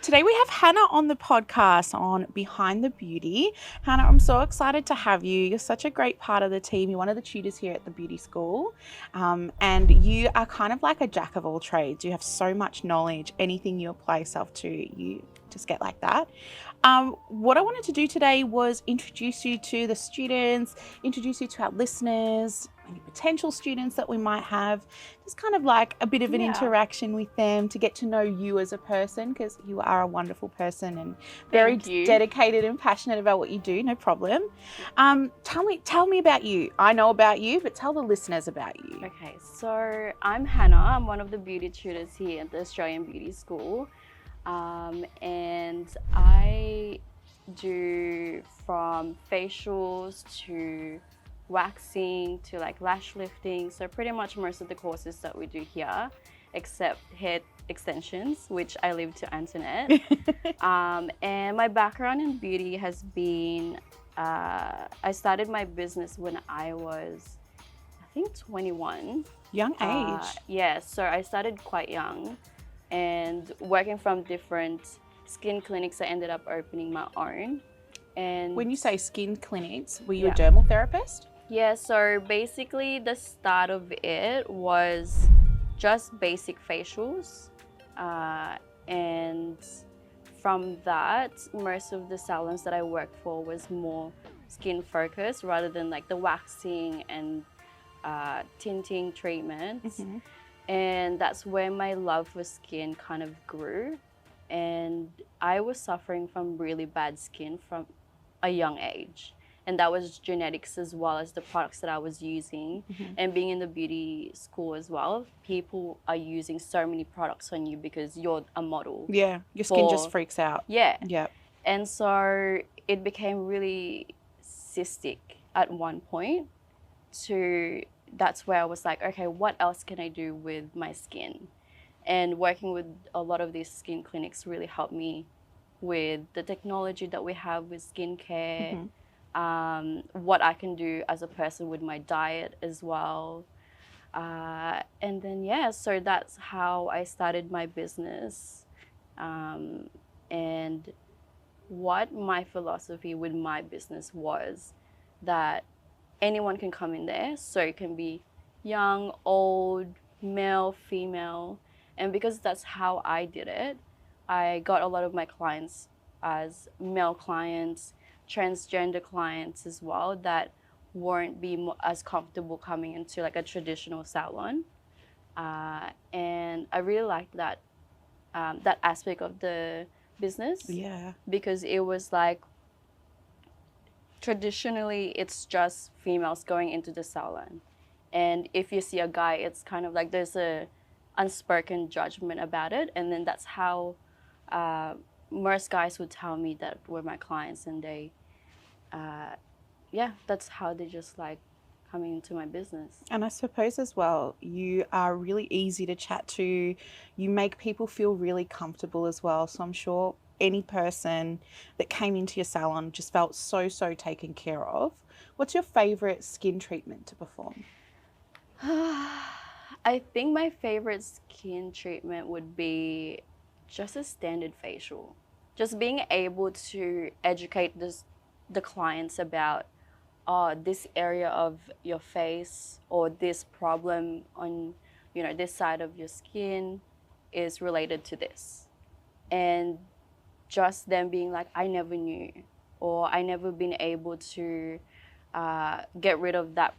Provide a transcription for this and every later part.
Today we have Hannah on the podcast on Behind the Beauty. Hannah, I'm so excited to have you. You're such a great part of the team. You're one of the tutors here at the beauty school. And you are kind of like a jack of all trades. You have so much knowledge. Anything you apply yourself to, you just get like that. What I wanted to do today was introduce you to the students, introduce you to our listeners, any potential students that we might have, just kind of like a bit of an interaction with them to get to know you as a person, because you are a wonderful person and very dedicated and passionate about what you do. No problem. Tell me about you. I know about you, but tell the listeners about you. Okay, so I'm Hannah. I'm one of the beauty tutors here at the Australian Beauty School. And I do from facials to waxing to like lash lifting. So pretty much most of the courses that we do here, except hair extensions, which I leave to Antoinette. And my background in beauty has been, I started my business when I was, I think 21. Young age. Yeah, so I started quite young. And working from different skin clinics, I ended up opening my own. And when you say skin clinics, were you a dermal therapist? Yeah, so basically the start of it was just basic facials. And from that, most of the salons that I worked for was more skin focused rather than like the waxing and tinting treatments. Mm-hmm. And that's where my love for skin kind of grew. And I was suffering from really bad skin from a young age. And that was genetics as well as the products that I was using. Mm-hmm. And being in the beauty school as well, people are using so many products on you because you're a model. Yeah, your skin just freaks out. Yeah. Yeah. And so it became really cystic at one point that's where I was like, okay, what else can I do with my skin? And working with a lot of these skin clinics really helped me with the technology that we have with skincare, what I can do as a person with my diet as well. And then, so that's how I started my business. And what my philosophy with my business was that anyone can come in there, so it can be young, old, male, female. And because that's how I did it, I got a lot of my clients as male clients, transgender clients as well, that weren't as comfortable coming into like a traditional salon. And I really liked that aspect of the business. Yeah. Because it was like, traditionally, it's just females going into the salon. And if you see a guy, it's kind of like there's a unspoken judgment about it. And then that's how most guys would tell me that were my clients. And they, that's how they just like coming into my business. And I suppose as well, you are really easy to chat to. You make people feel really comfortable as well. So I'm sure any person that came into your salon just felt so taken care of. What's your favorite skin treatment to perform? I think my favorite skin treatment would be just a standard facial. Just being able to educate the clients about this area of your face or this problem on this side of your skin is related to this. And just them being like, I never knew, or I never been able to get rid of that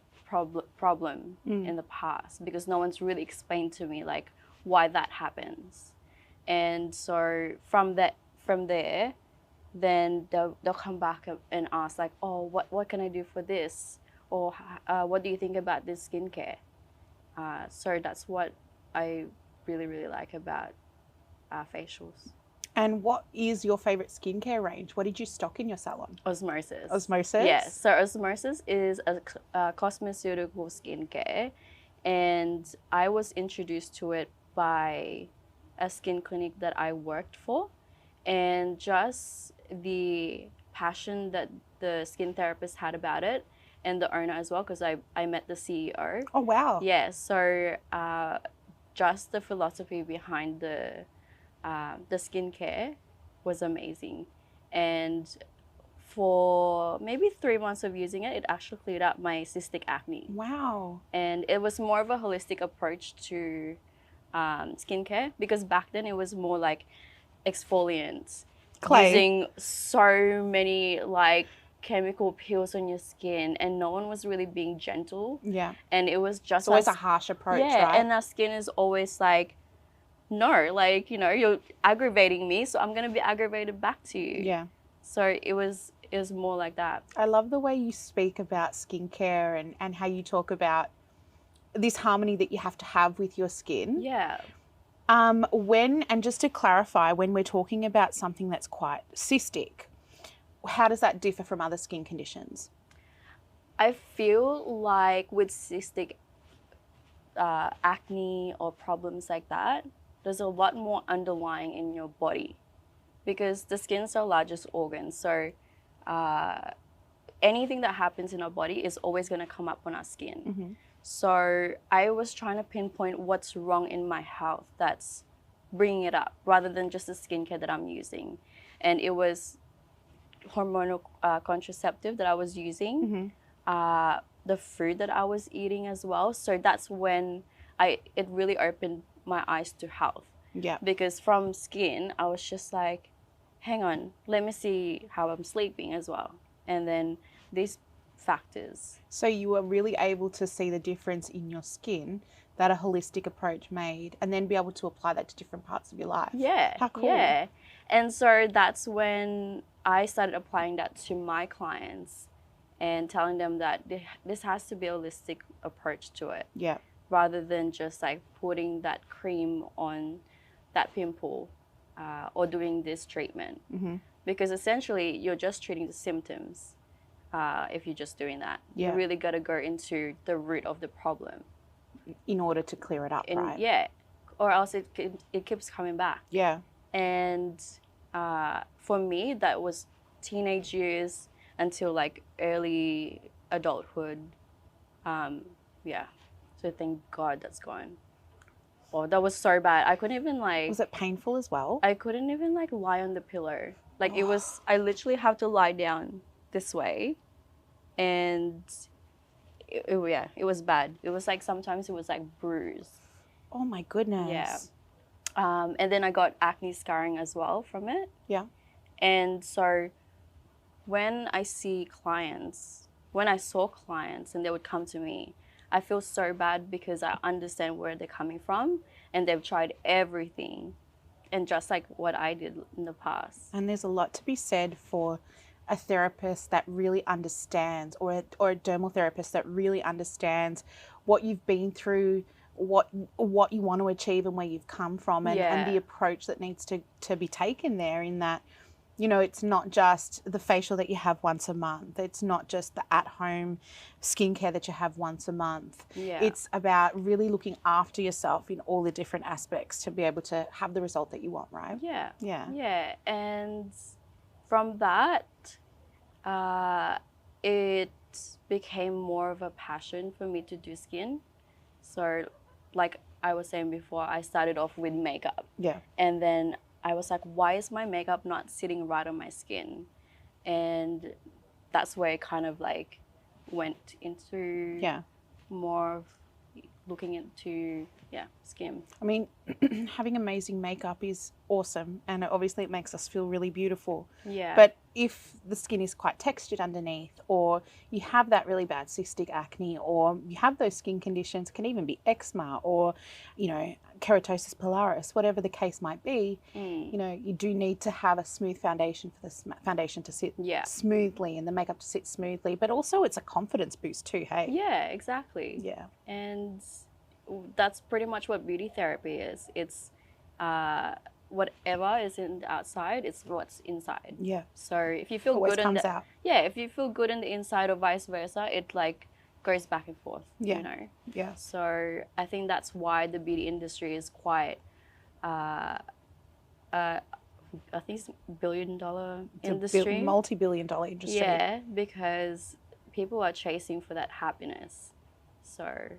problem in the past, because no one's really explained to me like why that happens. And so from there, then they'll come back and ask like, oh, what can I do for this? Or what do you think about this skincare? So that's what I really, really like about facials. And what is your favorite skincare range? What did you stock in your salon? Osmosis. Osmosis? Yes. So Osmosis is a cosmeceutical skincare. And I was introduced to it by a skin clinic that I worked for. And just the passion that the skin therapist had about it, and the owner as well, because I met the CEO. Oh, wow. Yeah. So just the philosophy behind the skincare was amazing. And for maybe 3 months of using it, it actually cleared up my cystic acne. Wow. And it was more of a holistic approach to skincare, because back then it was more like exfoliants, Clay. using so many like chemical peels on your skin, and no one was really being gentle. Yeah. And it was just It's always a us, harsh approach, yeah, right? and our skin is always like, no, like, you know, you're aggravating me, so I'm gonna be aggravated back to you. Yeah. So it was more like that. I love the way you speak about skincare and how you talk about this harmony that you have to have with your skin. Yeah. And just to clarify, when we're talking about something that's quite cystic, how does that differ from other skin conditions? I feel like with cystic acne or problems like that, there's a lot more underlying in your body, because the skin's our largest organ. So anything that happens in our body is always going to come up on our skin. Mm-hmm. So I was trying to pinpoint what's wrong in my health that's bringing it up, rather than just the skincare that I'm using. And it was hormonal contraceptive that I was using, the food that I was eating as well. So that's when it really opened my eyes to health. Yeah. Because from skin, I was just like, hang on, let me see how I'm sleeping as well. And then these factors. So you were really able to see the difference in your skin that a holistic approach made, and then be able to apply that to different parts of your life. Yeah. How cool. Yeah. And so that's when I started applying that to my clients and telling them that this has to be a holistic approach to it. Yeah. Rather than just like putting that cream on that pimple or doing this treatment. Mm-hmm. Because essentially you're just treating the symptoms if you're just doing that. Yeah. You really got to go into the root of the problem. In order to clear it up, right? Yeah. Or else it keeps coming back. Yeah. And for me, that was teenage years until like early adulthood. Yeah. So thank God that's gone. Oh, that was so bad. I couldn't even like... Was it painful as well? I couldn't even like lie on the pillow. Like it was, I literally have to lie down this way. And yeah, it was bad. It was like, sometimes it was like bruised. Oh my goodness. Yeah. And then I got acne scarring as well from it. Yeah. And so when I saw clients and they would come to me, I feel so bad because I understand where they're coming from and they've tried everything, and just like what I did in the past. And there's a lot to be said for a therapist that really understands, or a dermal therapist that really understands what you've been through, what you want to achieve and where you've come from, and the approach that needs to be taken there, in that, you know, it's not just the facial that you have once a month. It's not just the at-home skincare that you have once a month. Yeah. It's about really looking after yourself in all the different aspects to be able to have the result that you want, right? Yeah. Yeah. Yeah. And from that, it became more of a passion for me to do skin. So like I was saying before, I started off with makeup. Yeah. And then I was like, why is my makeup not sitting right on my skin? And that's where it kind of like went into more of looking into skin. I mean, having amazing makeup is awesome, and obviously it makes us feel really beautiful. Yeah. But if the skin is quite textured underneath, or you have that really bad cystic acne, or you have those skin conditions, it can even be eczema or, you know, keratosis pilaris, whatever the case might be, you know, you do need to have a smooth foundation for the foundation to sit smoothly and the makeup to sit smoothly. But also it's a confidence boost too, hey? Yeah, exactly. Yeah. And that's pretty much what beauty therapy is. It's whatever is in the outside, it's what's inside. Yeah. So if you feel Always good comes out. if you feel good in the inside or vice versa, it like goes back and forth. Yeah. You know. Yeah. So I think that's why the beauty industry is quite I think it's $1 billion industry. Multi-billion-dollar industry. Yeah, because people are chasing for that happiness. So.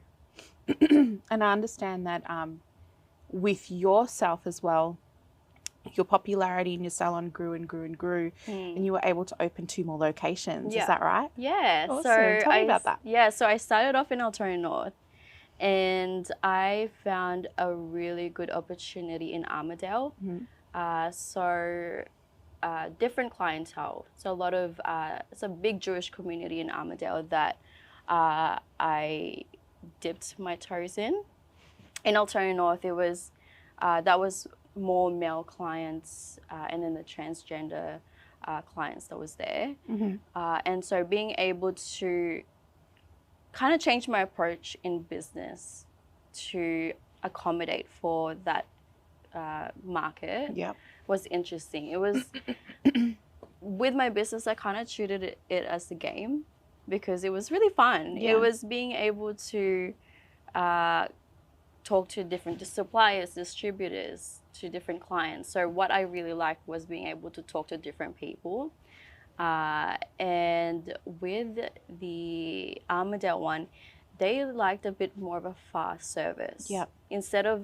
And I understand that with yourself as well, your popularity in your salon grew and grew and grew, and you were able to open 2 more locations. Yeah. Is that right? Yeah. Awesome. Tell me about that. Yeah. So I started off in Altoona North, and I found a really good opportunity in Armadale. Different clientele. So a lot of it's a big Jewish community in Armadale that I dipped my toes in. In Altoona North, it was that was more male clients, and then the transgender clients that was there. And so being able to kind of change my approach in business to accommodate for that market was interesting. It was with my business, I kind of treated it as a game because it was really fun. It was being able to talk to different suppliers, distributors, to different clients. So what I really liked was being able to talk to different people. And with the Armadale one, they liked a bit more of a fast service. Instead of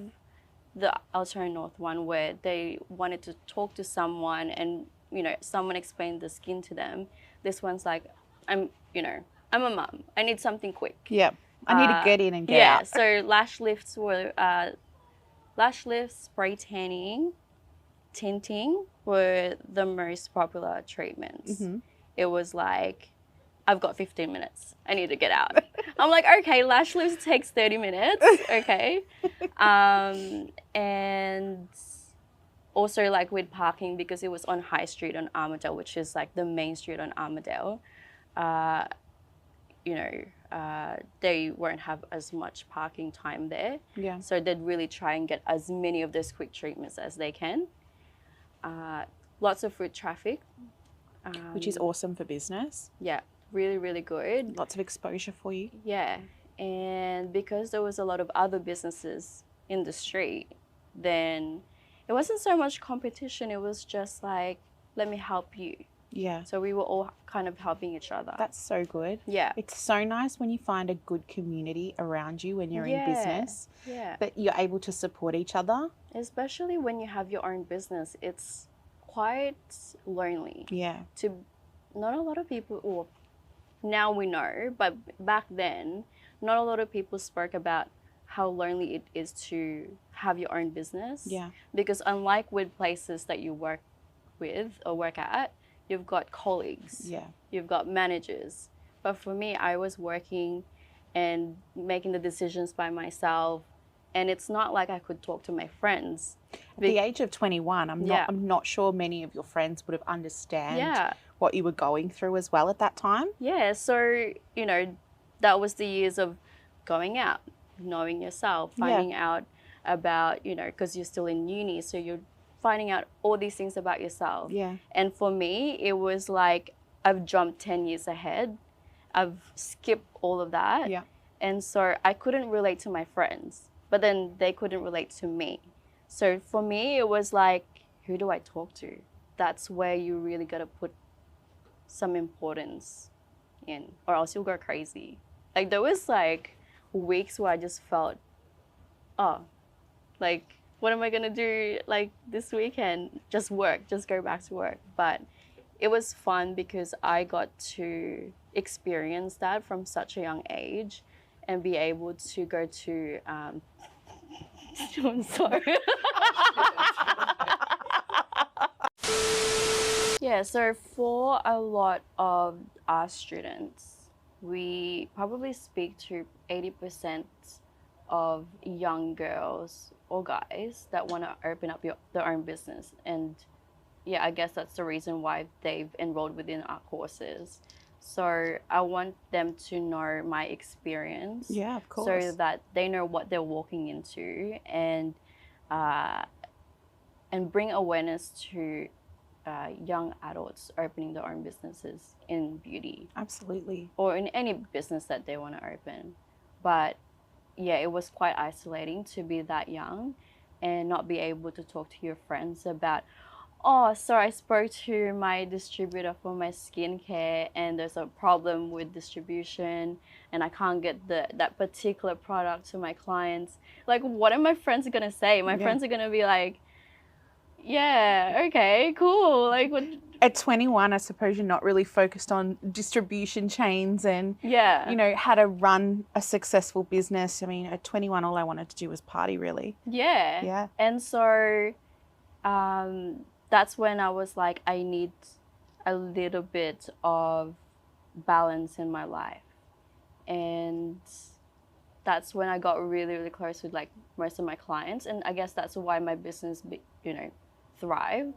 the Altoona North one where they wanted to talk to someone and, you know, someone explained the skin to them. This one's like, I'm a mum. I need something quick. I need to get in and get out. So lash lifts, spray tanning, tinting were the most popular treatments. It was like, I've got 15 minutes. I need to get out. I'm like, okay, lash lifts takes 30 minutes. Okay. And also like with parking, because it was on High Street on Armadale, which is like the main street on Armadale, they won't have as much parking time there. So they'd really try and get as many of those quick treatments as they can. Lots of foot traffic. Which is awesome for business. Yeah, really, really good. Lots of exposure for you. Yeah, and because there was a lot of other businesses in the street, then it wasn't so much competition. It was just like, let me help you. So we were all kind of helping each other. That's so good. It's so nice when you find a good community around you when you're in business. That you're able to support each other. Especially when you have your own business, it's quite lonely. Not a lot of people, or now we know, but back then, not a lot of people spoke about how lonely it is to have your own business. Because unlike with places that you work with or work at, you've got colleagues, you've got managers. But for me, I was working and making the decisions by myself. And it's not like I could talk to my friends. At the age of 21, I'm not sure many of your friends would have understand what you were going through as well at that time. So, you know, that was the years of going out, knowing yourself, finding out about, you know, because you're still in uni, so you're finding out all these things about yourself. And for me, it was like I've jumped 10 years ahead. I've skipped all of that. And so I couldn't relate to my friends, but then they couldn't relate to me. So for me, it was like, who do I talk to? That's where you really got to put some importance in, or else you'll go crazy. Like there was like weeks where I just felt, oh, like, what am I gonna do like this weekend? Just work, just go back to work. But it was fun because I got to experience that from such a young age and be able to go to, I'm sorry. So for a lot of our students, we probably speak to 80% of young girls or guys that want to open up their own business. And yeah, I guess that's the reason why they've enrolled within our courses. So I want them to know my experience. Of course. So that they know what they're walking into, and bring awareness to young adults opening their own businesses in beauty. Absolutely. Or in any business that they want to open. But yeah, it was quite isolating to be that young and not be able to talk to your friends about, oh, so I spoke to my distributor for my skincare and there's a problem with distribution and I can't get that particular product to my clients. Like, what are my friends going to say? My friends are going to be like, Yeah, okay, cool. Like, what? At 21, I suppose you're not really focused on distribution chains and, Yeah. you know, how to run a successful business. I mean, at 21, all I wanted to do was party, really. Yeah. Yeah. And so that's when I was like, I need a little bit of balance in my life. And that's when I got really, really close with like most of my clients. And I guess that's why my business, thrived,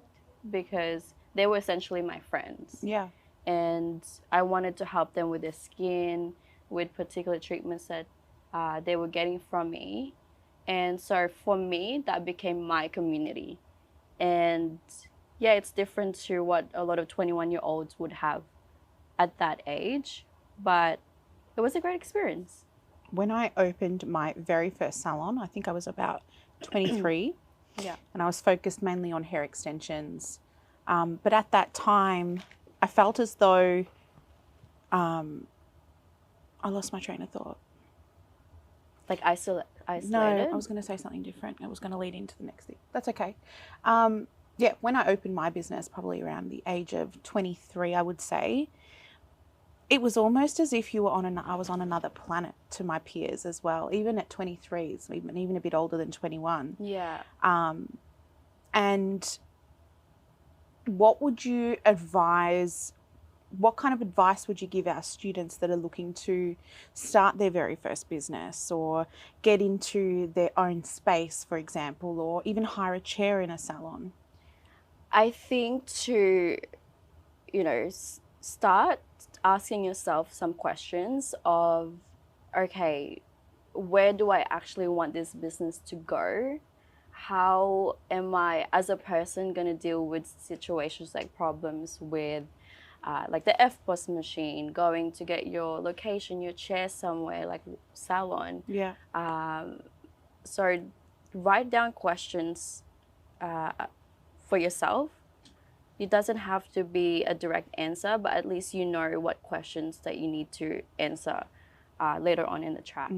because they were essentially my friends. Yeah. And I wanted to help them with their skin, with particular treatments that they were getting from me. And so for me, that became my community. And yeah, it's different to what a lot of 21-year-olds would have at that age, but it was a great experience. When I opened my very first salon, I think I was about 23. Yeah. And I was focused mainly on hair extensions. But at that time, I felt as though I lost my train of thought. Like isolated? No, I was going to say something different. I was going to lead into the next thing. That's okay. Yeah, when I opened my business, probably around the age of 23, I would say, it was almost as if you were I was on another planet to my peers as well, even at 23, even a bit older than 21. Yeah. And what would you advise? What kind of advice would you give our students that are looking to start their very first business or get into their own space, for example, or even hire a chair in a salon? I think to, start asking yourself some questions of, okay, where do I actually want this business to go? How am I, as a person, going to deal with situations like problems with like the FPOS machine, going to get your location, your chair somewhere, like salon. Yeah. So write down questions for yourself. It doesn't have to be a direct answer, but at least you know what questions that you need to answer later on in the track.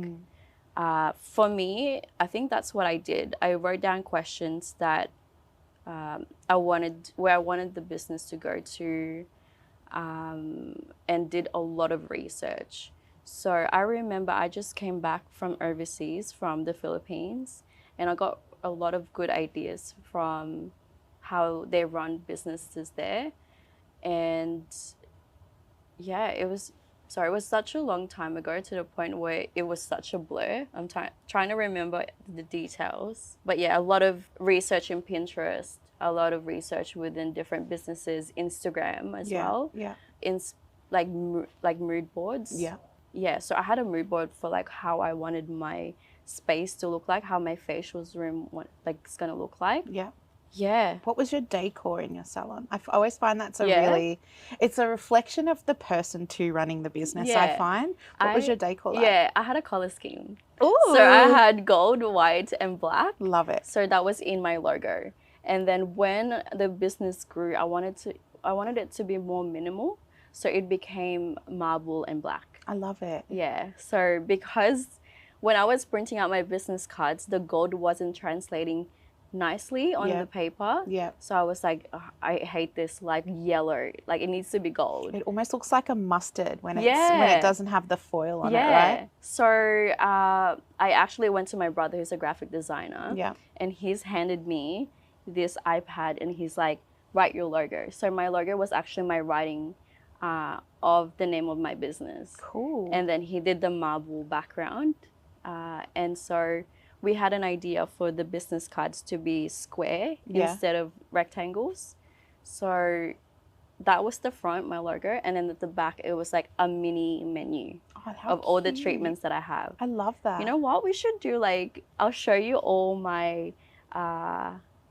For me, I think that's what I did. I wrote down questions that where I wanted the business to go to, and did a lot of research. So I remember I just came back from overseas, from the Philippines, and I got a lot of good ideas from how they run businesses there. And yeah, it was such a long time ago, to the point where it was such a blur. I'm trying to remember the details. But yeah, a lot of research in Pinterest, a lot of research within different businesses, Instagram as well. Yeah. In like mood boards. Yeah. Yeah, so I had a mood board for like how I wanted my space to look like, how my facials room is gonna look like. Yeah. Yeah. What was your decor in your salon? I always find that's Yeah. it's a reflection of the person too running the business, I Yeah. find. What was your decor like? Yeah, I had a color scheme. Ooh. So I had gold, white, and black. Love it. So that was in my logo. And then when the business grew, I wanted it to be more minimal. So it became marble and black. I love it. Yeah. So because when I was printing out my business cards, the gold wasn't translating nicely on the paper. Yeah. So I was like, oh, I hate this like yellow. Like it needs to be gold. It almost looks like a mustard when it doesn't have the foil on it, right? So I actually went to my brother, who's a graphic designer. Yeah. And he's handed me this iPad, and he's like, write your logo. So my logo was actually my writing of the name of my business. Cool. And then he did the marble background. And so we had an idea for the business cards to be square instead of rectangles. So that was the front, my logo. And then at the back, it was like a mini menu of all the treatments that I have. I love that. You know what? We should do I'll show you all my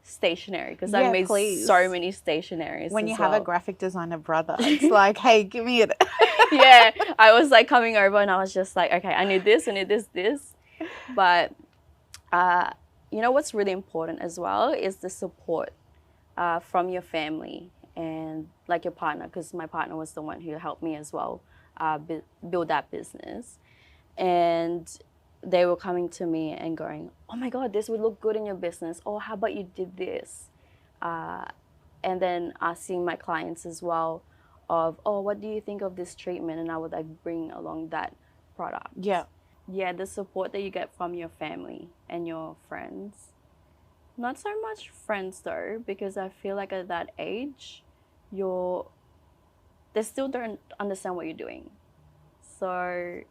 stationery, because I made so many stationaries. When you have a graphic designer brother, it's like, hey, give me it. Yeah, I was like coming over and I was just like, okay, I need this. But what's really important as well is the support from your family and like your partner, because my partner was the one who helped me as well build that business. And they were coming to me and going, oh my God, this would look good in your business. Oh, how about you did this? And then asking my clients as well of, oh, what do you think of this treatment? And I would like bring along that product. Yeah. Yeah, the support that you get from your family and your friends. Not so much friends though, because I feel like at that age, they still don't understand what you're doing. So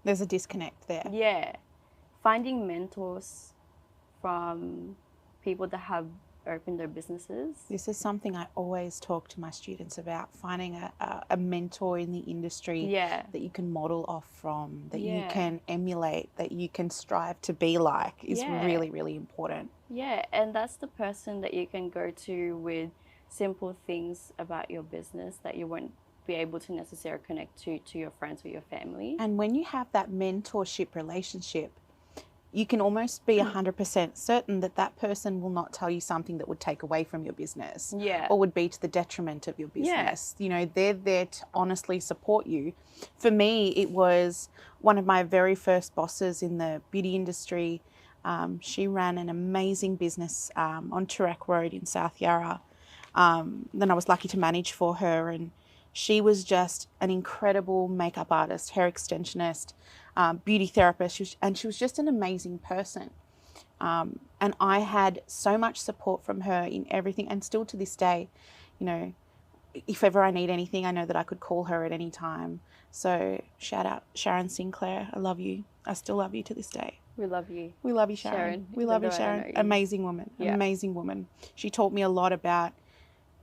There's a disconnect there. yeah, finding mentors from people that have opened their businesses. This is something I always talk to my students about, finding a mentor in the industry that you can model off from, that you can emulate, that you can strive to be like is really, really important. Yeah, and that's the person that you can go to with simple things about your business that you won't be able to necessarily connect to your friends or your family. And when you have that mentorship relationship, you can almost be 100% certain that that person will not tell you something that would take away from your business or would be to the detriment of your business. You know, they're there to honestly support you. For me, it was one of my very first bosses in the beauty industry. She ran an amazing business on Turek Road in South Yarra. Then I was lucky to manage for her, and she was just an incredible makeup artist, hair extensionist, beauty therapist, she was just an amazing person. And I had so much support from her in everything, and still to this day, you know, if ever I need anything, I know that I could call her at any time. So shout out Sharon Sinclair. I love you. I still love you to this day. We love you. We love you, Sharon. We love you, Sharon. Amazing woman. Amazing woman. She taught me a lot about,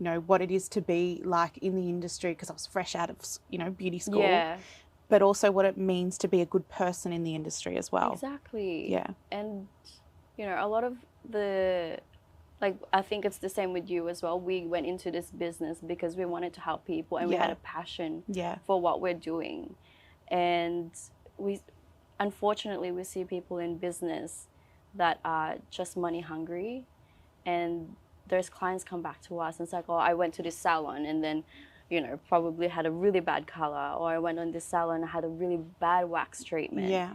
you know, what it is to be like in the industry, because I was fresh out of, you know, beauty school. Yeah. But also what it means to be a good person in the industry as well. Exactly. Yeah. And, you know, a lot of like, I think it's the same with you as well. We went into this business because we wanted to help people, and we had a passion for what we're doing. And unfortunately, we see people in business that are just money hungry, and there's clients come back to us and it's like, oh, I went to this salon and then, you know, probably had a really bad color, or I went on this salon and had a really bad wax treatment. Yeah.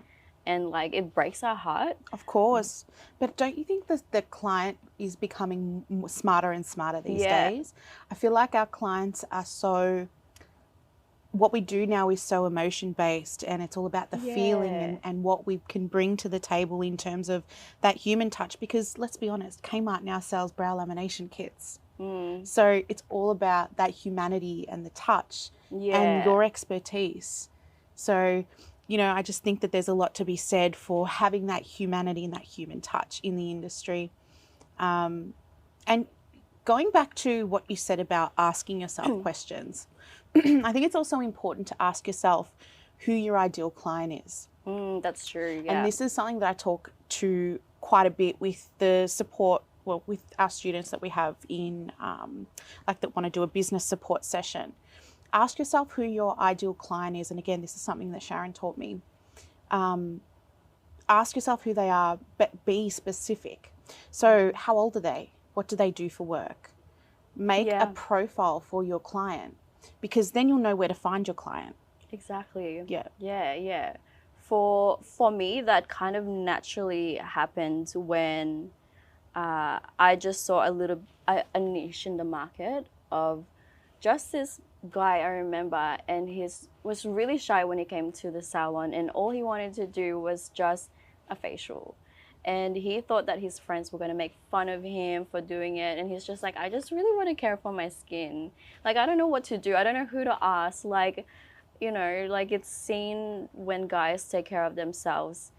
And like, it breaks our heart. Of course. But don't you think that the client is becoming smarter and smarter these days? I feel like our clients are what we do now is so emotion based, and it's all about the feeling and what we can bring to the table in terms of that human touch, because let's be honest, Kmart now sells brow lamination kits. So it's all about that humanity and the touch and your expertise. So, you know, I just think that there's a lot to be said for having that humanity and that human touch in the industry. And going back to what you said about asking yourself questions, I think it's also important to ask yourself who your ideal client is. That's true, And this is something that I talk to quite a bit with the support, with our students that we have in, like that want to do a business support session. Ask yourself who your ideal client is. And again, this is something that Sharon taught me. Ask yourself who they are, but be specific. So how old are they? What do they do for work? Make a profile for your client, because then you'll know where to find your client. Exactly. Yeah. For me, that kind of naturally happened when I just saw a niche in the market of just this guy I remember, and he was really shy when he came to the salon, and all he wanted to do was just a facial. And he thought that his friends were going to make fun of him for doing it. And he's just like, I just really want to care for my skin. Like, I don't know what to do. I don't know who to ask. Like, you know, like, it's seen when guys take care of themselves,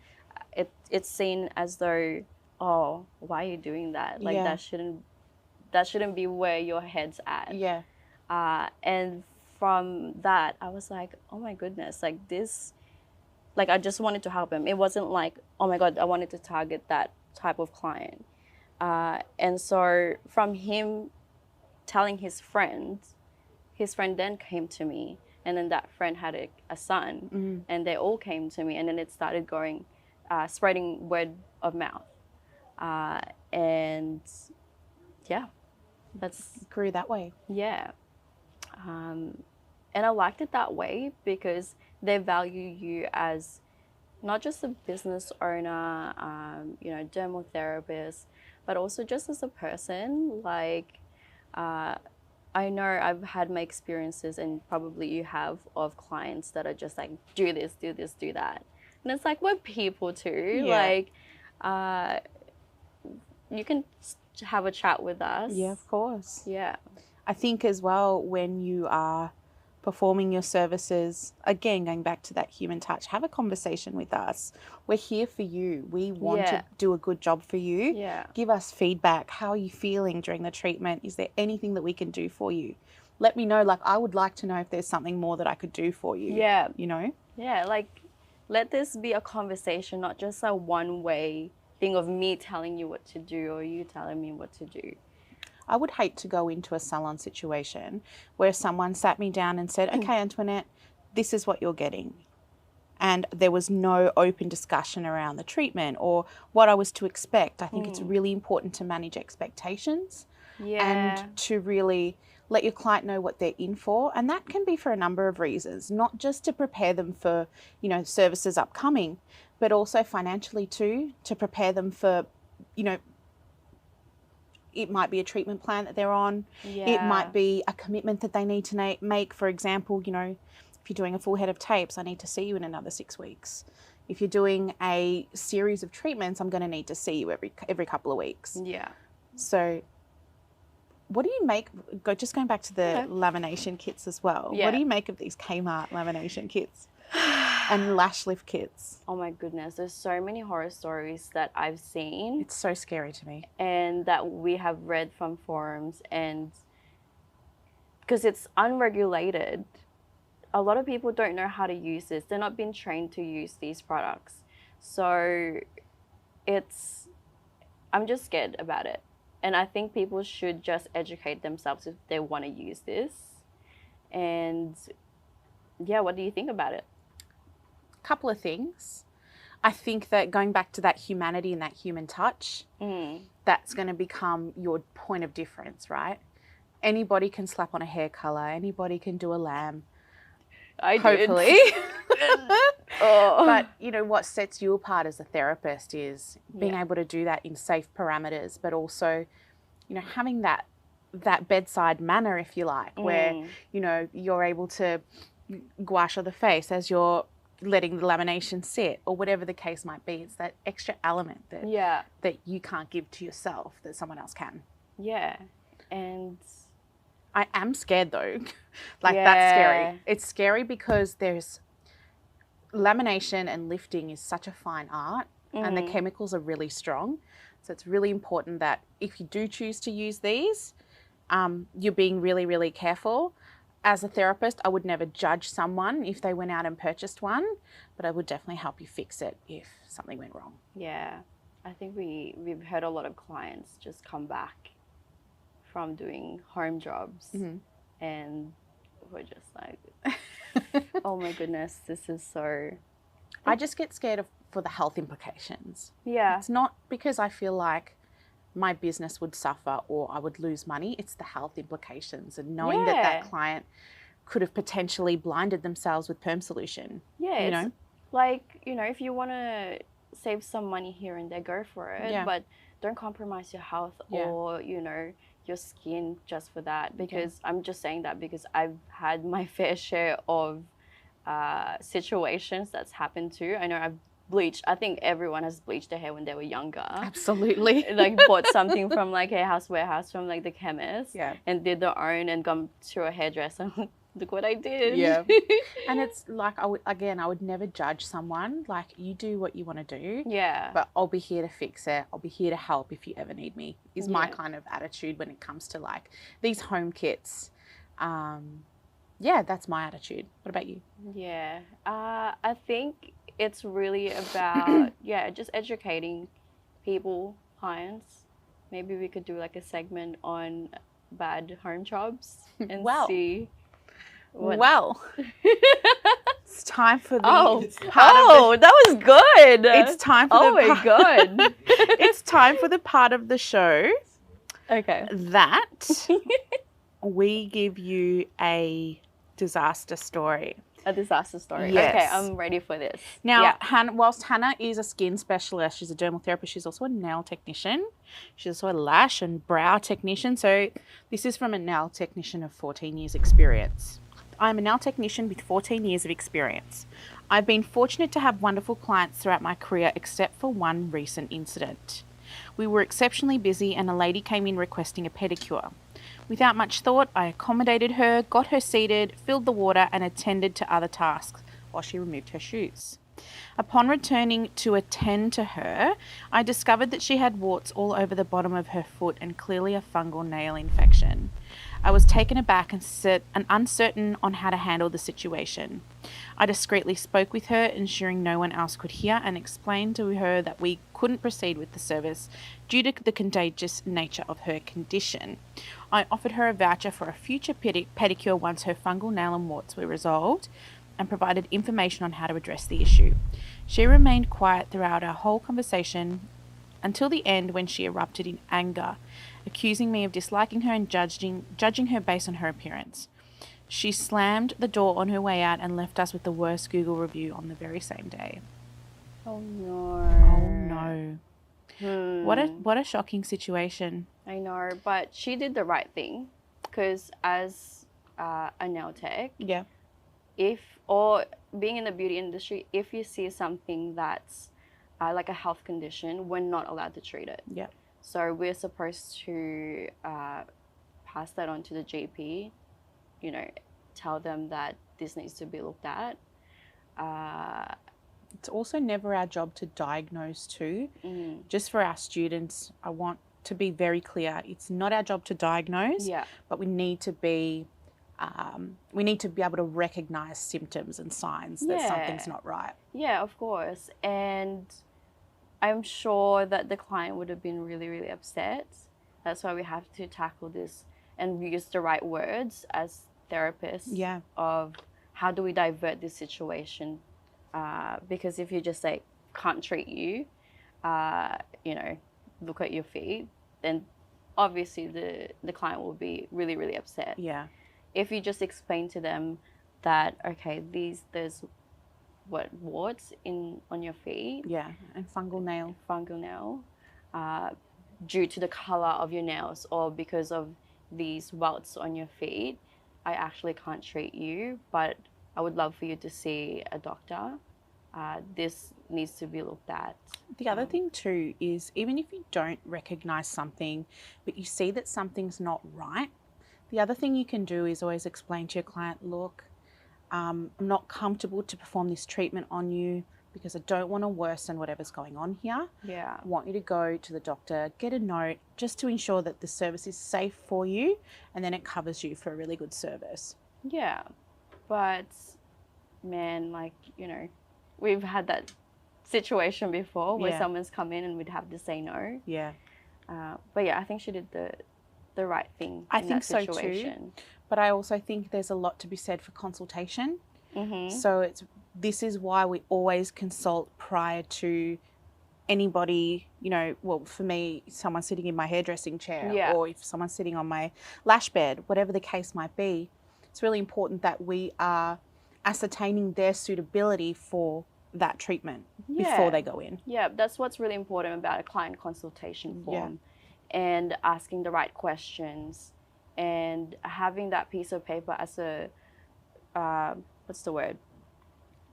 it's seen as though, oh, why are you doing that? Like, that shouldn't be where your head's at. Yeah. And from that, I was like, oh my goodness, like this, like I just wanted to help him. It wasn't like, oh my God, I wanted to target that type of client. And so from him telling his friend then came to me, and then that friend had a son, and they all came to me, and then it started going, spreading word of mouth. And yeah, that's grew that way. Yeah. And I liked it that way because they value you as not just a business owner, dermal therapist, but also just as a person. Like, I know I've had my experiences, and probably you have, of clients that are just like, do this, do this, do that. And it's like, we're people too. Yeah. Like, you can have a chat with us. Yeah, of course. Yeah. I think as well, when you are performing your services, again, going back to that human touch, have a conversation with us. We're here for you. We want to do a good job for you. Yeah. Give us feedback. How are you feeling during the treatment? Is there anything that we can do for you? Let me know. Like, I would like to know if there's something more that I could do for you. Yeah. You know? Yeah, like, let this be a conversation, not just a one-way thing of me telling you what to do or you telling me what to do. I would hate to go into a salon situation where someone sat me down and said, okay, Antoinette, this is what you're getting. And there was no open discussion around the treatment or what I was to expect. I think it's really important to manage expectations and to really let your client know what they're in for. And that can be for a number of reasons, not just to prepare them for, services upcoming, but also financially too, to prepare them for, it might be a treatment plan that they're on. Yeah. It might be a commitment that they need to make. For example, if you're doing a full head of tapes, I need to see you in another 6 weeks. If you're doing a series of treatments, I'm going to need to see you every couple of weeks. Yeah. So what do you make, going back to the lamination kits as well, what do you make of these Kmart lamination kits and lash lift kits? Oh my goodness, there's so many horror stories that I've seen. It's so scary to me. And that we have read from forums, and because it's unregulated, a lot of people don't know how to use this. They're not being trained to use these products. So I'm just scared about it. And I think people should just educate themselves if they want to use this. And yeah, what do you think about it? Couple of things. I think that going back to that humanity and that human touch, that's going to become your point of difference, right? Anybody can slap on a hair color. Anybody can do a lamb. Hopefully. But what sets you apart as a therapist is being able to do that in safe parameters, but also, having that bedside manner, if you like, where, you're able to gouache the face as you're letting the lamination sit, or whatever the case might be. It's that extra element that you can't give to yourself that someone else can. Yeah. And I am scared though. That's scary. It's scary because there's lamination and lifting is such a fine art, and the chemicals are really strong. So it's really important that if you do choose to use these, you're being really, really careful. As a therapist, I would never judge someone if they went out and purchased one, but I would definitely help you fix it if something went wrong. Yeah. I think we've heard a lot of clients just come back from doing home jobs, and we're just like, oh my goodness, this is so... I just get scared for the health implications. Yeah. It's not because I feel like my business would suffer or I would lose money. It's the health implications and knowing that client could have potentially blinded themselves with perm solution. Yeah. It's like, if you want to save some money here and there, go for it. But don't compromise your health or, your skin just for that. Because I'm just saying that because I've had my fair share of situations that's happened too. I know I've bleached. I think everyone has bleached their hair when they were younger. Absolutely. Like bought something from like a house warehouse from like the chemist and did their own and gone to a hairdresser. Look what I did. Yeah. And it's like, I would never judge someone. Like, you do what you want to do. Yeah. But I'll be here to fix it. I'll be here to help if you ever need me, is my kind of attitude when it comes to like these home kits. That's my attitude. What about you? Yeah. I think it's really about, just educating people, clients. Maybe we could do like a segment on bad home jobs and see. Well, it's time for the that was good. It's time for my God. It's time for the part of the show. Okay. That we give you a disaster story. A disaster story. Yes. Okay, I'm ready for this. Now, Yeah. whilst Hannah is a skin specialist, she's a dermal therapist, she's also a nail technician. She's also a lash and brow technician. So this is from a nail technician of 14 years experience. I'm a nail technician with 14 years of experience. I've been fortunate to have wonderful clients throughout my career, except for one recent incident. We were exceptionally busy and a lady came in requesting a pedicure. Without much thought, I accommodated her, got her seated, filled the water and attended to other tasks while she removed her shoes. Upon returning to attend to her, I discovered that she had warts all over the bottom of her foot and clearly a fungal nail infection. I was taken aback and uncertain on how to handle the situation. I discreetly spoke with her, ensuring no one else could hear, and explained to her that we couldn't proceed with the service due to the contagious nature of her condition. I offered her a voucher for a future pedicure once her fungal nail and warts were resolved, and provided information on how to address the issue. She remained quiet throughout our whole conversation until the end, when she erupted in anger, accusing me of disliking her and judging her based on her appearance. She slammed the door on her way out and left us with the worst Google review on the very same day. Oh no. Oh no. What a shocking situation. I know, but she did the right thing, because as a nail tech, Yeah. or being in the beauty industry, if you see something that's like a health condition, we're not allowed to treat it. Yeah. So we're supposed to pass that on to the GP, tell them that this needs to be looked at. It's also never our job to diagnose too. Just for our students, I want to be very clear. It's not our job to diagnose, but we need to be able to recognize symptoms and signs that something's not right. Yeah, of course. And I'm sure that the client would have been really, really upset. That's why we have to tackle this and use the right words as therapists. Yeah. Of how do we divert this situation? Because if you just say, can't treat you, look at your feet, then obviously the client will be really, really upset. Yeah. If you just explain to them that, okay, there's warts on your feet. Yeah, and fungal nail. Due to the color of your nails or because of these welts on your feet, I actually can't treat you, but I would love for you to see a doctor. This needs to be looked at. The other thing too is, even if you don't recognize something, but you see that something's not right, the other thing you can do is always explain to your client, look, I'm not comfortable to perform this treatment on you because I don't want to worsen whatever's going on here. Yeah. I want you to go to the doctor, get a note, just to ensure that the service is safe for you, and then it covers you for a really good service. Yeah. But, man, we've had that situation before where someone's come in and we'd have to say no. Yeah. But yeah, I think she did the right thing I in think that so situation. too. But I also think there's a lot to be said for consultation. So this is why we always consult prior to anybody, for me, someone sitting in my hairdressing chair, or if someone's sitting on my lash bed, whatever the case might be. It's really important that we are ascertaining their suitability for that treatment before they go in. Yeah, that's what's really important about a client consultation form. And asking the right questions and having that piece of paper as a, what's the word?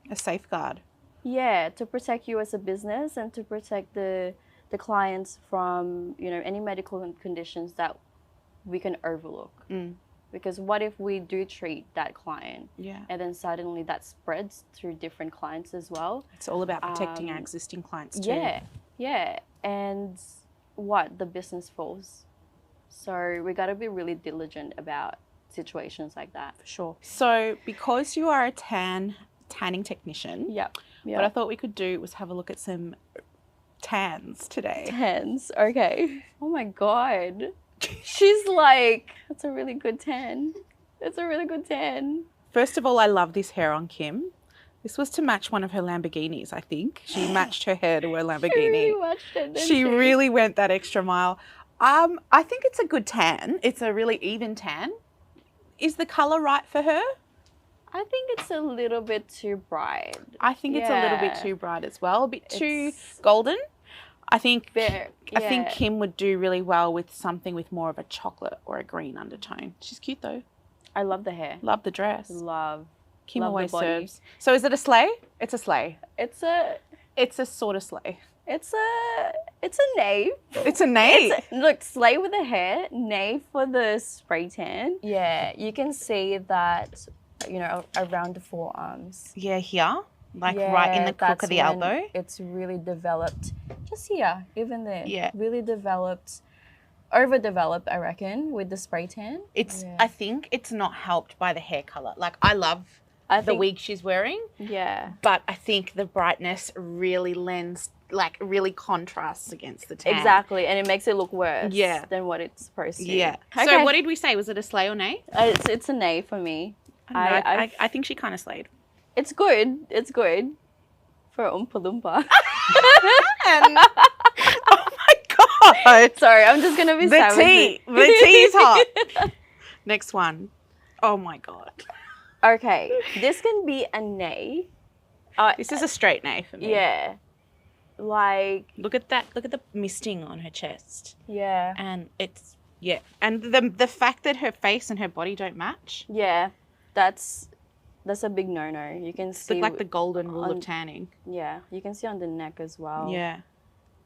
A safeguard. Yeah, to protect you as a business and to protect the clients from, any medical conditions that we can overlook. Because what if we do treat that client and then suddenly that spreads through different clients as well? It's all about protecting our existing clients too. Yeah. And the business falls. So we got to be really diligent about situations like that. For sure. So because you are a tanning technician, what I thought we could do was have a look at some tans today. Tans, okay. Oh my God. She's like, that's a really good tan. It's a really good tan. First of all, I love this hair on Kim. This was to match one of her Lamborghinis, I think. She matched her hair to her Lamborghini. She really matched it, didn't she really went that extra mile. I think it's a good tan. It's a really even tan. Is the colour right for her? I think it's a little bit too bright. I think it's a little bit Yeah. too bright as well, a bit too It's golden. I think Very, I think yeah. Kim would do really well with something with more of a chocolate or a green undertone. She's cute though. I love the hair. Love the dress. Love. Kim love the always body. serves. So is it a sleigh? It's a sleigh. It's a Sort of sleigh. it's a nay. It's a nay. Look, slay with the hair, nay for the spray tan. Yeah, you can see that, around the forearms. Yeah, here. Like right in the crook of the that's when elbow. It's really developed. Just here, even there. Yeah. Really developed, overdeveloped, I reckon, with the spray tan. I think it's not helped by the hair color. Like I love I the think, wig she's wearing, Yeah. but I think the brightness really really contrasts against the tan. Exactly, and it makes it look worse Yeah. than what it's supposed to. Yeah. Okay. So what did we say? Was it a sleigh or nay? It's a nay for me. I think she kind of slayed. It's good. It's good for Oompa Loompa. And, oh my God. Sorry, I'm just gonna be The savage. tea. The tea is hot. Next one. Oh my God. Okay, this can be a nay. This is a straight nay for me. Yeah. Like, Look at that. Look at the misting on her chest. yeah. And it's, yeah. And the fact that her face and her body don't match. Yeah. That's a big no-no. You can see Look like the golden rule on- of tanning. yeah, you can see on the neck as well. Yeah.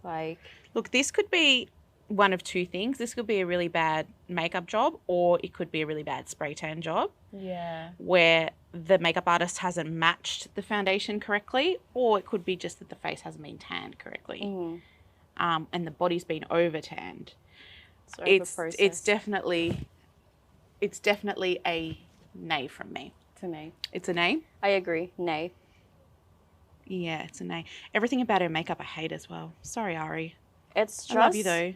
Like, Look, this could be one of two things. This could be a really bad makeup job, or it could be a really bad spray tan job yeah. where the makeup artist hasn't matched the foundation correctly, or it could be just that the face hasn't been tanned correctly, and the body's been over tanned. So It's definitely a nay from me. to me. It's a nay. I agree. Nay. Yeah, it's a nay. Everything about her makeup I hate as well. Sorry, Ari. It's just I love you though.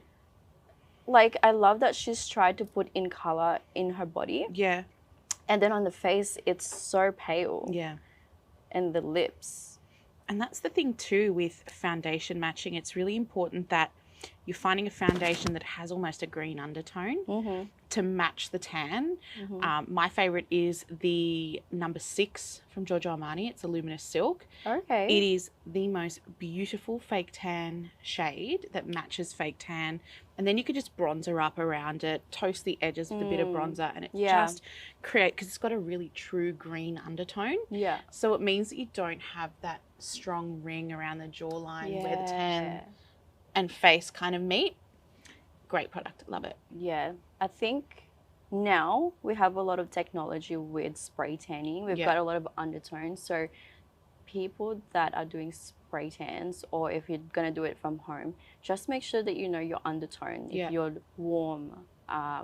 like, I love that she's tried to put in color in her body, Yeah, and then on the face it's so pale, yeah. and the lips. And that's the thing too with foundation matching. It's really important that you're finding a foundation that has almost a green undertone to match the tan. My favorite is the number 6 from Giorgio Armani. It's a luminous silk. Okay. It is the most beautiful fake tan shade that matches fake tan. And then you could just bronzer up around it, toast the edges with a bit of bronzer, and it just because it's got a really true green undertone. Yeah. So it means that you don't have that strong ring around the jawline where the tan and face kind of meet. Great product. Love it. Yeah. I think now we have a lot of technology with spray tanning. We've got a lot of undertones. So people that are doing spray tans, or if you're going to do it from home, just make sure that you know your undertone. If you're warm,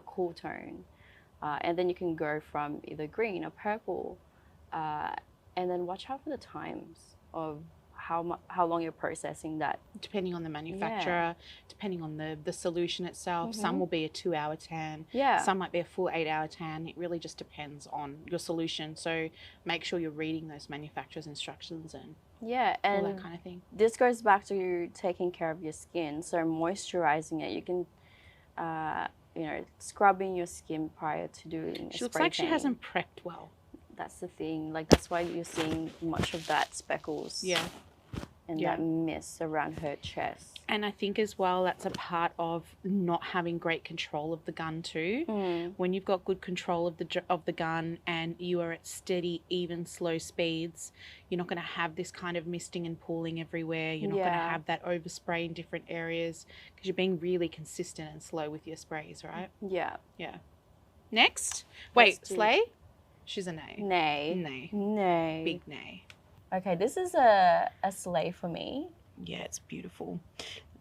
cool tone. And then you can go from either green or purple. And then watch out for the times of how long you're processing that. Depending on the manufacturer, depending on the solution itself. Some will be a 2-hour tan. Yeah. Some might be a full 8-hour tan. It really just depends on your solution. So make sure you're reading those manufacturer's instructions and and all that kind of thing. this goes back to taking care of your skin. So moisturizing it, you can, scrubbing your skin prior to doing. She looks like she hasn't prepped well. That's the thing. Like, that's why you're seeing much of that speckles. Yeah. And that mist around her chest. And I think as well that's a part of not having great control of the gun too. When you've got good control of the gun and you are at steady, even, slow speeds, you're not going to have this kind of misting and pooling everywhere. You're not going to have that overspray in different areas because you're being really consistent and slow with your sprays, right? Yeah. Yeah. Next. Wait, Slay? She's a nay. Nay. Nay. Nay. Big nay. Okay, this is a slay for me. Yeah, it's beautiful.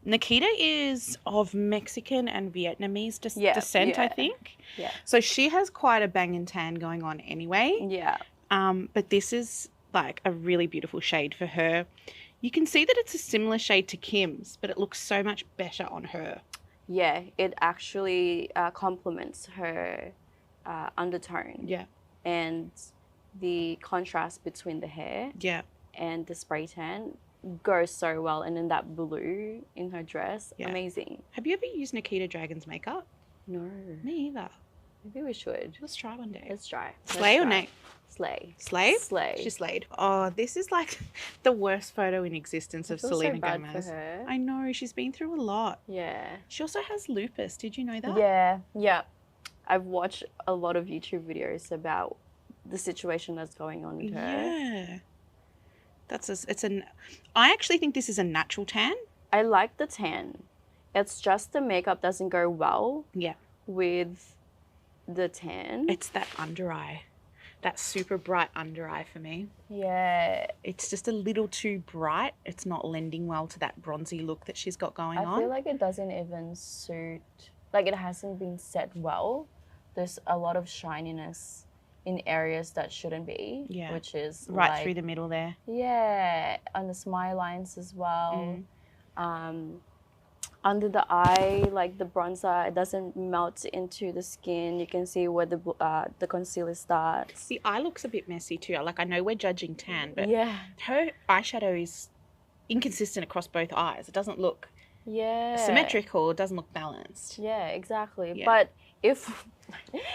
Nikita is of Mexican and Vietnamese descent, I think. Yeah. So she has quite a bang and tan going on anyway. Yeah. But this is like a really beautiful shade for her. You can see that it's a similar shade to Kim's, but it looks so much better on her. Yeah, it actually complements her undertone. Yeah. And the contrast between the hair and the spray tan goes so well. And then that blue in her dress, amazing. Have you ever used Nikita Dragon's makeup? No. Me either. Maybe we should. Let's try one day. Let's try. Slay or try. nay? Slay. Slay? Slay. She slayed. Oh, this is like the worst photo in existence I of feel Selena so bad Gomez. for her. I know, she's been through a lot. Yeah. She also has lupus. Did you know that? Yeah. I've watched a lot of YouTube videos about the situation that's going on with her. Yeah. I actually think this is a natural tan. I like the tan. It's just the makeup doesn't go well with the tan. It's that under eye. That super bright under eye for me. Yeah. It's just a little too bright. It's not lending well to that bronzy look that she's got going on. I feel like it doesn't even suit, like it hasn't been set well. There's a lot of shininess in areas that shouldn't be, which is right like, through the middle there. Yeah, on the smile lines as well. Under the eye, like the bronzer, it doesn't melt into the skin. You can see where the concealer starts. The eye looks a bit messy too. Like, I know we're judging tan, but yeah, her eyeshadow is inconsistent across both eyes. It doesn't look symmetrical. It doesn't look balanced. Yeah, exactly. Yeah. But if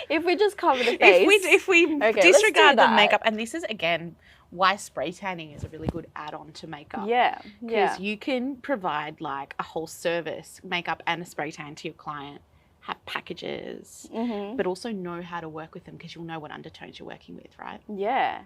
we just cover the face, if we okay, disregard the makeup, and this is again why spray tanning is a really good add-on to makeup. Yeah, because you can provide like a whole service, makeup and a spray tan to your client, have packages, but also know how to work with them because you'll know what undertones you're working with, right? Yeah,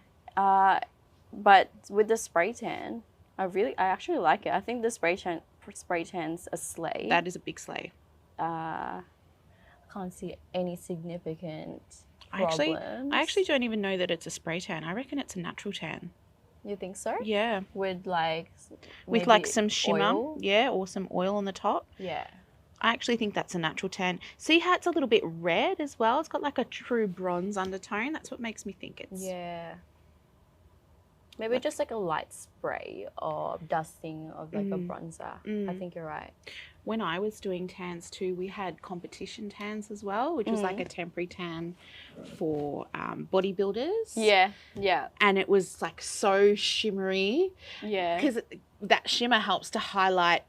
but with the spray tan, I actually like it. I think the spray tan's a slay. That is a big slay. Can't see any significant problems. I actually don't even know that it's a spray tan. I reckon it's a natural tan. You think so? Yeah. With like some shimmer, oil? or some oil on the top. Yeah. I actually think that's a natural tan. See how it's a little bit red as well? It's got like a true bronze undertone. That's what makes me think it's... Yeah. Maybe just like a light spray or dusting of like a bronzer. I think you're right. When I was doing tans too, we had competition tans as well, which was like a temporary tan for bodybuilders. Yeah, yeah. And it was like so shimmery. Yeah. Because that shimmer helps to highlight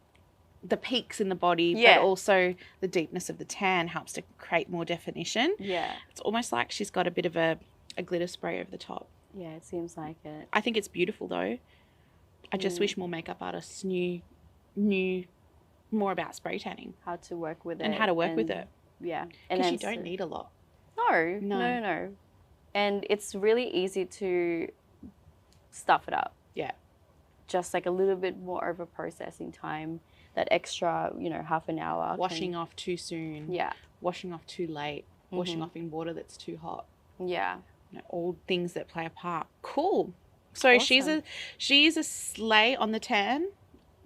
the peaks in the body, but also the deepness of the tan helps to create more definition. Yeah. It's almost like she's got a bit of a glitter spray over the top. Yeah, it seems like it. I think it's beautiful though. I just wish more makeup artists knew more about spray tanning. How to work with it. And how to work with it. Yeah. Because you don't need a lot. No. And it's really easy to stuff it up. Yeah. Just like a little bit more of a processing time. That extra, half an hour. Washing off too soon. Yeah. Washing off too late. Washing off in water that's too hot. Yeah. All things that play a part. Cool. So awesome. she's a slay on the tan.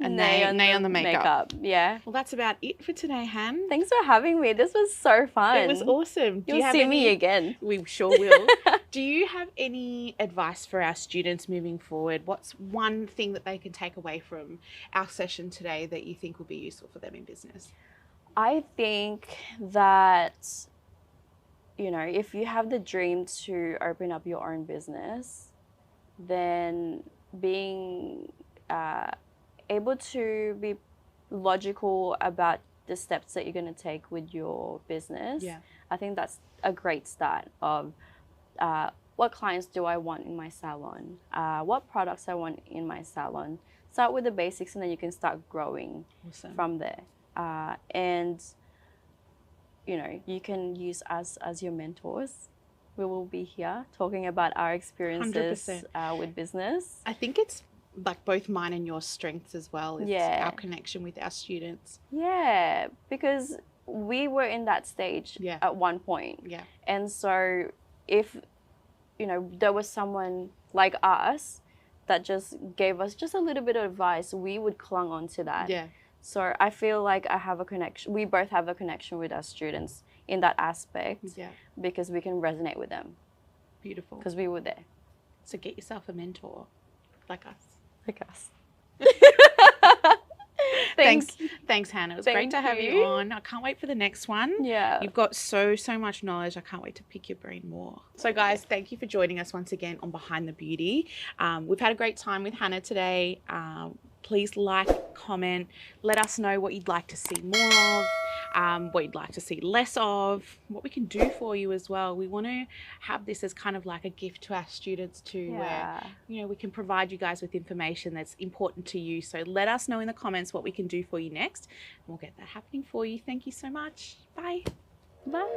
And nay on the makeup. Yeah. Well, that's about it for today, Han. Thanks for having me. This was so fun. It was awesome. You'll see me again. We sure will. Do you have any advice for our students moving forward? What's one thing that they can take away from our session today that you think will be useful for them in business? I think that, if you have the dream to open up your own business, then being able to be logical about the steps that you're going to take with your business. Yeah. I think that's a great start of what clients do I want in my salon, what products I want in my salon. Start with the basics and then you can start growing from there. And, you can use us as your mentors. We will be here talking about our experiences with business. I think it's like both mine and your strengths as well. It's our connection with our students. Yeah, because we were in that stage at one point. Yeah. And so if, there was someone like us that just gave us just a little bit of advice, we would clung on to that. Yeah. So I feel like I have a connection. We both have a connection with our students in that aspect. Yeah. Because we can resonate with them. Beautiful. Because we were there. So get yourself a mentor like us. Like us. Thanks, Hannah. It was great to have you on. I can't wait for the next one. Yeah. You've got so much knowledge. I can't wait to pick your brain more. So guys, thank you for joining us once again on Behind the Beauty. We've had a great time with Hannah today. please like, comment, let us know what you'd like to see more of, what you'd like to see less of, what we can do for you as well. We want to have this as kind of like a gift to our students too, where, you know, we can provide you guys with information that's important to you. So let us know in the comments what we can do for you next, and we'll get that happening for you. Thank you so much. Bye. Bye.